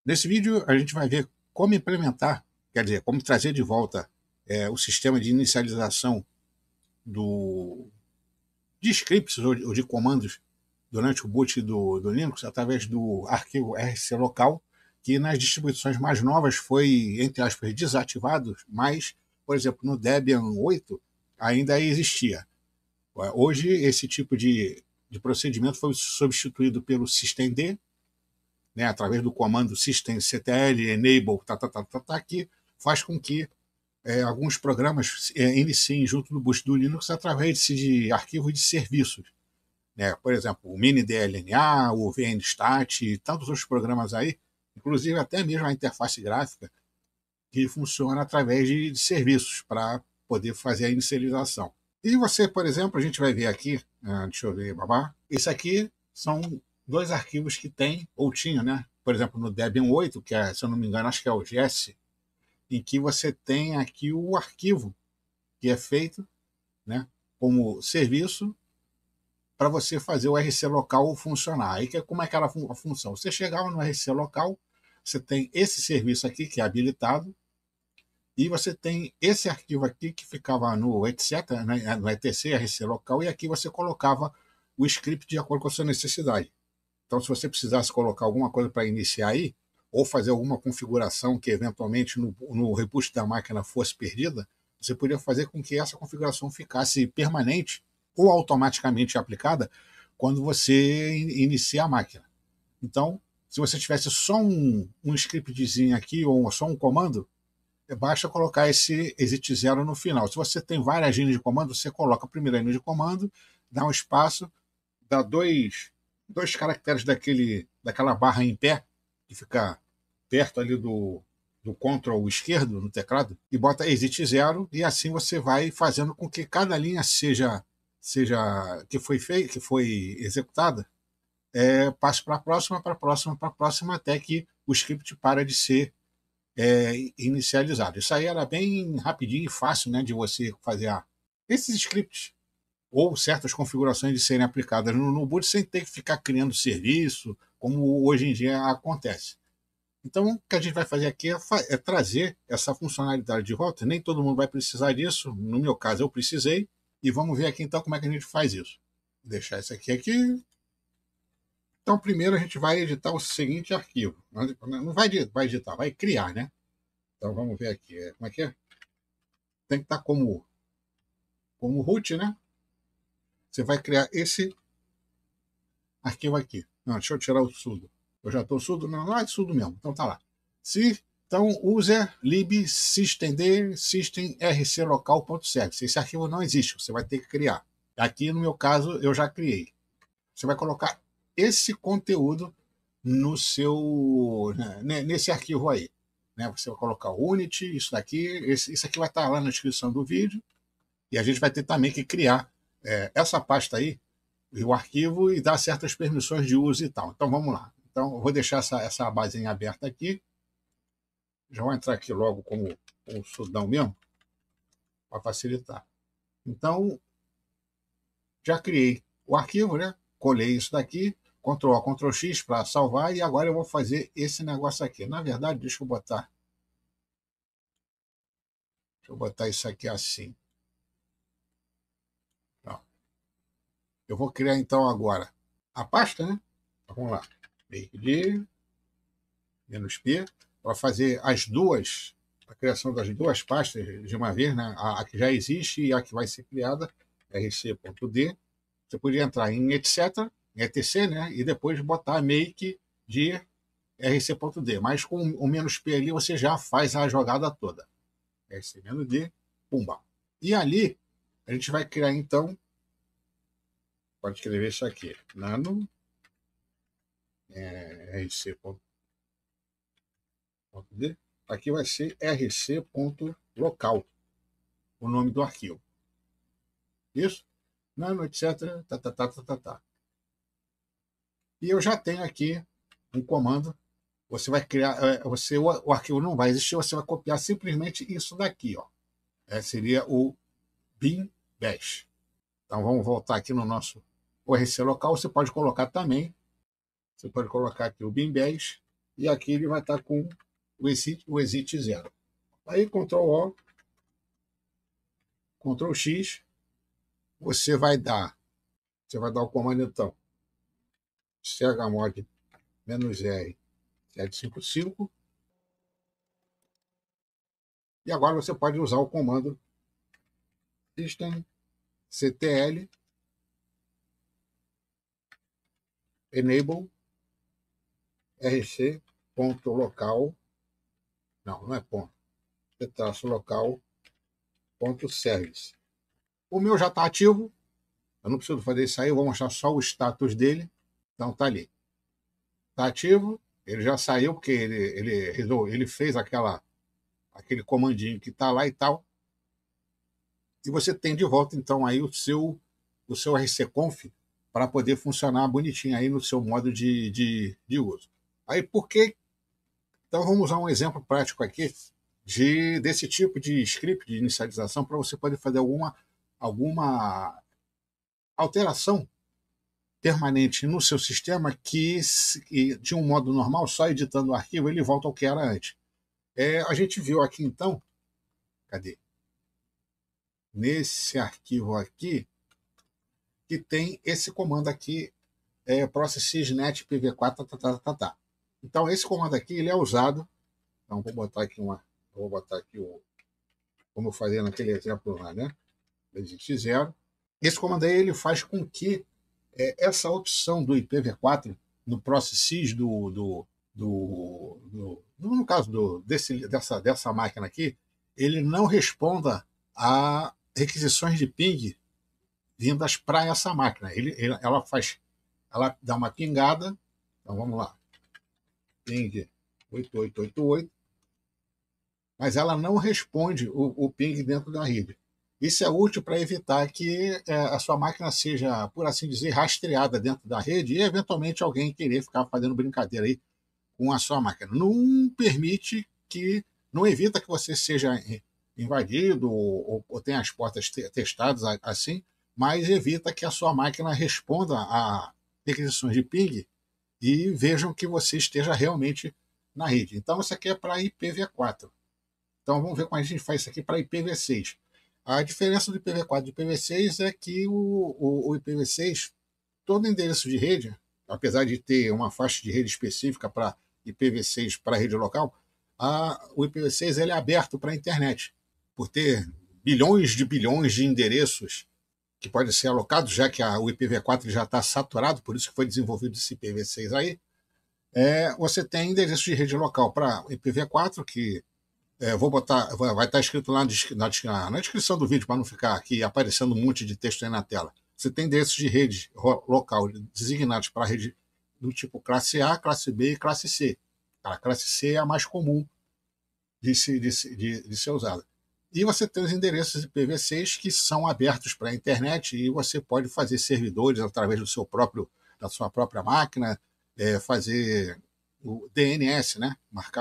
Nesse vídeo, a gente vai ver como implementar, quer dizer, como trazer de volta o sistema de inicialização de scripts ou de comandos durante o boot do Linux através do arquivo RC local, que nas distribuições mais novas foi, entre aspas, desativado, mas, por exemplo, no Debian 8 ainda existia. Hoje, esse tipo de procedimento foi substituído pelo systemd, né, através do comando systemctl enable que faz com que alguns programas iniciem junto do boot do Linux através de arquivos de serviços, né? Por exemplo, o minidlna, o vnstat e tantos outros programas aí, inclusive até mesmo a interface gráfica, que funciona através de serviços para poder fazer a inicialização. E você, por exemplo, a gente vai ver aqui, deixa eu ver, babá, isso aqui são dois arquivos que tem, ou tinha, né? Por exemplo, no Debian 8, que é, se eu não me engano, acho que é o GS, em que você tem aqui o arquivo que é feito, né, como serviço para você fazer o RC local funcionar. Aí como é que era a função? Você chegava no RC local, você tem esse serviço aqui que é habilitado, e você tem esse arquivo aqui que ficava no etc, né, no etc, RC local, e aqui você colocava o script de acordo com a sua necessidade. Então, se você precisasse colocar alguma coisa para iniciar aí, ou fazer alguma configuração que eventualmente no reboot da máquina fosse perdida, você poderia fazer com que essa configuração ficasse permanente ou automaticamente aplicada quando você inicia a máquina. Então, se você tivesse só um scriptzinho aqui ou só um comando, basta colocar esse exit 0 no final. Se você tem várias linhas de comando, você coloca a primeira linha de comando, dá um espaço, dá dois caracteres daquela barra em pé, que fica perto ali do Ctrl esquerdo no teclado, e bota exit 0, e assim você vai fazendo com que cada linha que foi feita, que foi executada, passe para a próxima, para a próxima, para a próxima, até que o script para de ser inicializado. Isso aí era bem rapidinho e fácil, né, de você fazer esses scripts ou certas configurações de serem aplicadas no boot sem ter que ficar criando serviço, como hoje em dia acontece. Então, o que a gente vai fazer aqui é trazer essa funcionalidade de volta. Nem todo mundo vai precisar disso. No meu caso, eu precisei. E vamos ver aqui, então, como é que a gente faz isso. Vou deixar isso aqui. Então, primeiro a gente vai editar o seguinte arquivo. Não vai editar, vai criar, né? Então, vamos ver aqui. Como é que é? Tem que estar como root, né? Você vai criar esse arquivo aqui. Não, deixa eu tirar o sudo. Eu já estou sudo? Não é sudo mesmo. Então tá lá. Então, user lib systemd system rclocal.service. Esse arquivo não existe, você vai ter que criar. Aqui, no meu caso, eu já criei. Você vai colocar esse conteúdo no seu nesse arquivo aí. Né? Você vai colocar o Unity, isso daqui, isso aqui vai estar lá na descrição do vídeo. E a gente vai ter também que criar essa pasta aí, o arquivo, e dar certas permissões de uso e tal. Então vamos lá. Então eu vou deixar essa basezinha aberta aqui. Já vou entrar aqui logo como o sudão mesmo, para facilitar. Então, já criei o arquivo, né? Colei isso daqui, Ctrl A, Ctrl X para salvar, e agora eu vou fazer esse negócio aqui. Na verdade, deixa eu botar isso aqui assim. Então, eu vou criar então agora a pasta, né? Então, vamos lá. -p, para fazer a criação das duas pastas de uma vez, né? A que já existe e a que vai ser criada, rc.d. Você podia entrar em etc, né? E depois botar make de rc.d. Mas com o -p ali você já faz a jogada toda. rc-d, pumba. E ali a gente vai criar então, pode escrever isso aqui, nano rc.d. Aqui vai ser rc.local, o nome do arquivo. Isso? Nano, etc. E eu já tenho aqui um comando. Você vai criar, o arquivo não vai existir, você vai copiar simplesmente isso daqui, ó. Seria o bin bash. Então vamos voltar aqui no nosso ORC local. Você pode colocar também, você pode colocar aqui o bin bash e aqui ele vai estar com o exit 0. Aí, Ctrl-O, Ctrl-X, você vai dar o comando, então, chmod -R 755, e agora você pode usar o comando systemctl enable rc.local, não é ponto, é traço local.service. O meu já está ativo, eu não preciso fazer isso aí, eu vou mostrar só o status dele. Então tá ali. Está ativo, ele já saiu, porque ele fez aquele comandinho que está lá e tal. E você tem de volta, então, aí o seu rcconf para poder funcionar bonitinho aí no seu modo de uso. Aí por que? Então vamos usar um exemplo prático aqui desse tipo de script de inicialização para você poder fazer alguma alteração permanente no seu sistema que, de um modo normal, só editando o arquivo, ele volta ao que era antes. A gente viu aqui, então, cadê? Nesse arquivo aqui, que tem esse comando aqui, processysnet pv4, tá. Então, esse comando aqui, ele é usado, então vou botar aqui como eu fazia naquele exemplo lá, né? Existe 0. Esse comando aí, ele faz com que essa opção do IPv4 no processes no caso dessa máquina aqui, ele não responda a requisições de ping vindas para essa máquina. Ela dá uma pingada, então vamos lá, ping 8888, mas ela não responde o ping dentro da rede. Isso é útil para evitar que a sua máquina seja, por assim dizer, rastreada dentro da rede e, eventualmente, alguém querer ficar fazendo brincadeira aí com a sua máquina. Não evita que você seja invadido ou tenha as portas testadas assim, mas evita que a sua máquina responda a requisições de ping e vejam que você esteja realmente na rede. Então, isso aqui é para IPv4. Então, vamos ver como a gente faz isso aqui para IPv6. A diferença do IPv4 e do IPv6 é que o IPv6, todo endereço de rede, apesar de ter uma faixa de rede específica para IPv6 para a rede local, o IPv6 ele é aberto para a internet, por ter bilhões de endereços que podem ser alocados, já que o IPv4 já está saturado, por isso que foi desenvolvido esse IPv6 aí. Você tem endereço de rede local para IPv4, que vou botar, vai estar escrito lá na descrição do vídeo, para não ficar aqui aparecendo um monte de texto aí na tela. Você tem endereços de rede local designados para a rede do tipo classe A, classe B e classe C. A classe C é a mais comum de ser usada. E você tem os endereços IPv6 que são abertos para a internet e você pode fazer servidores através da sua própria máquina, fazer o DNS, né?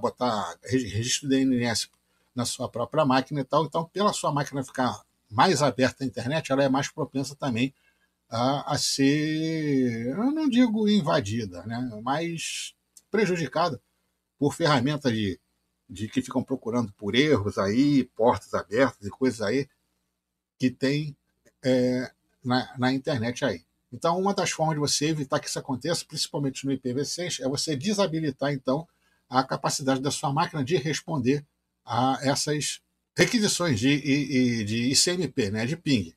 Botar registro DNS na sua própria máquina e tal. Então, pela sua máquina ficar mais aberta à internet, ela é mais propensa também a ser, eu não digo invadida, né? Mas prejudicada por ferramentas de que ficam procurando por erros aí, portas abertas e coisas aí que tem na internet aí. Então, uma das formas de você evitar que isso aconteça, principalmente no IPv6, é você desabilitar, então, a capacidade da sua máquina de responder a essas requisições de ICMP, né, de ping.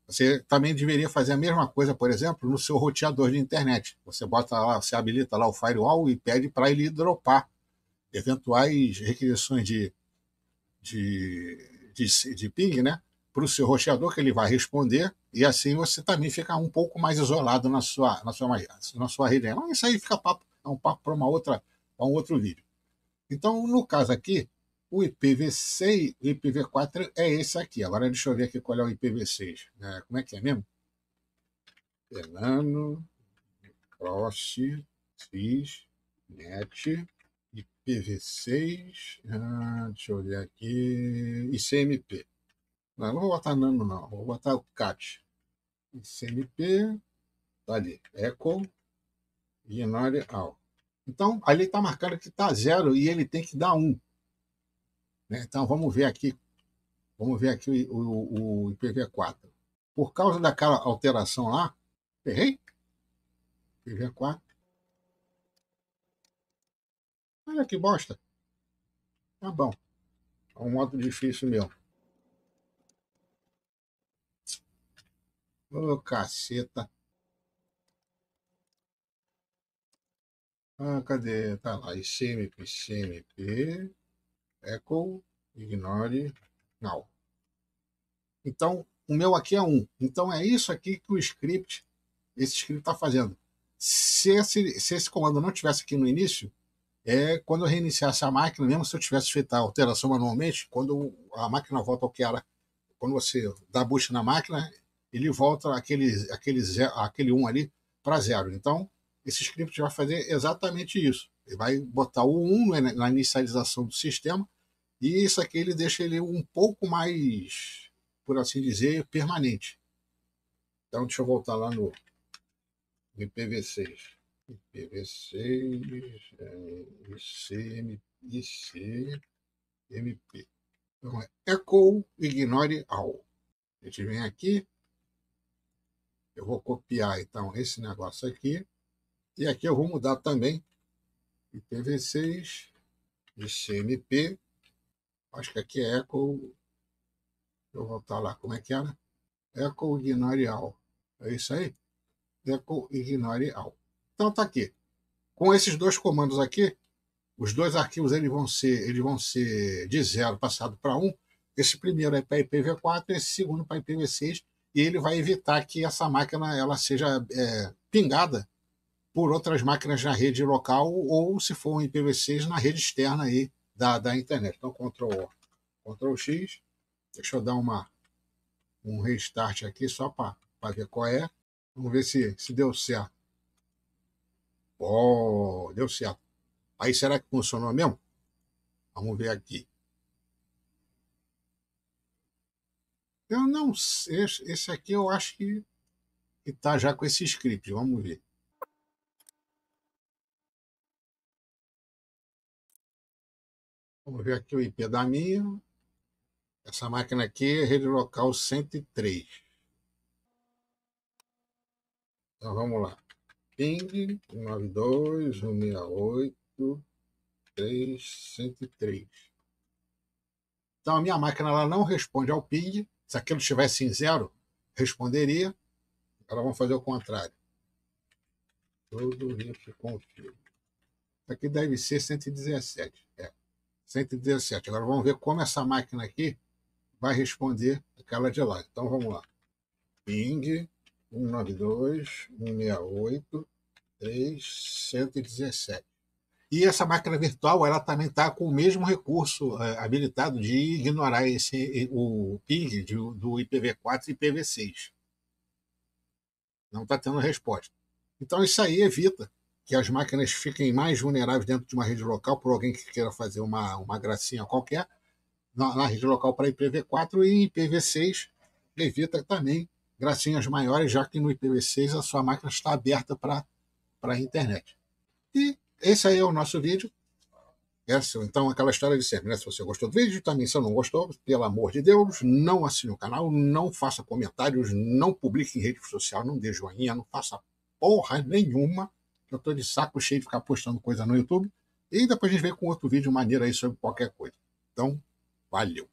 Você também deveria fazer a mesma coisa, por exemplo, no seu roteador de internet. Você habilita lá o firewall e pede para ele dropar eventuais requisições de ping, né, para o seu roteador, que ele vai responder, e assim você também fica um pouco mais isolado na sua rede. Mas isso aí é um papo para um outro vídeo. Então, no caso aqui, o IPv6, o IPv4 é esse aqui. Agora deixa eu ver aqui qual é o IPv6. Como é que é mesmo? Fernando, Cross, Cis, Net, IPv6, deixa eu ver aqui, ICMP. Não vou botar nano, não. Vou botar o CAT. ICMP, tá ali. Echo, Ignore All. Então, ali está marcado que está 0 e ele tem que dar 1. Né? Então, vamos ver aqui o IPv4. Por causa daquela alteração lá, errei? IPv4. Olha que bosta. Tá bom. É um modo difícil mesmo. Ô, caceta. Ah, cadê? Tá lá. ICMP, echo, ignore, now. Então, o meu aqui é 1. Então, é isso aqui que esse script está fazendo. Se esse comando não tivesse aqui no início, quando eu reiniciasse a máquina, mesmo se eu tivesse feito a alteração manualmente, quando a máquina volta ao que era, quando você dá boot na máquina, ele volta aquele 1 ali para 0. Então, esse script vai fazer exatamente isso. Ele vai botar o 1 na inicialização do sistema, e isso aqui ele deixa ele um pouco mais, por assim dizer, permanente. Então, deixa eu voltar lá no IPv6. IPv6, ICMP. Então, é echo ignore all. A gente vem aqui, eu vou copiar então esse negócio aqui, e aqui eu vou mudar também IPv6, ICMP, acho que aqui é echo, deixa eu voltar lá, como é que era? Echo ignore all. É isso aí? Echo ignore all. Então tá aqui. Com esses dois comandos aqui, os dois arquivos eles vão ser de 0 passado para 1. Esse primeiro é para IPv4, esse segundo para IPv6, e ele vai evitar que essa máquina ela seja pingada por outras máquinas na rede local ou, se for um IPv6, na rede externa aí da internet. Então, Ctrl X, deixa eu dar um restart aqui só para ver qual é. Vamos ver se deu certo. Oh, deu certo. Aí será que funcionou mesmo? Vamos ver aqui. Eu não sei. Esse aqui eu acho que está já com esse script. Vamos ver. Vamos ver aqui o IP da minha. Essa máquina aqui é rede local 103. Então vamos lá. Ping 192.168.303. Então a minha máquina ela não responde ao ping. Se aquilo estivesse em 0, responderia. Agora vamos fazer o contrário. Todo RIP config. Aqui deve ser 117. 117. Agora vamos ver como essa máquina aqui vai responder aquela de lá. Então vamos lá. Ping 192.168.317. E essa máquina virtual ela também está com o mesmo recurso habilitado de ignorar o ping do IPv4 e IPv6. Não está tendo resposta. Então isso aí evita que as máquinas fiquem mais vulneráveis dentro de uma rede local por alguém que queira fazer uma gracinha qualquer na rede local para IPv4 e IPv6 evita também gracinhas maiores, já que no IPv6 a sua máquina está aberta para a internet. E esse aí é o nosso vídeo. Então, aquela história de sempre, né? Se você gostou do vídeo, também se não gostou, pelo amor de Deus, não assine o canal, não faça comentários, não publique em rede social, não dê joinha, não faça porra nenhuma. Eu tô de saco cheio de ficar postando coisa no YouTube. E depois a gente vem com outro vídeo maneiro aí sobre qualquer coisa. Então, valeu!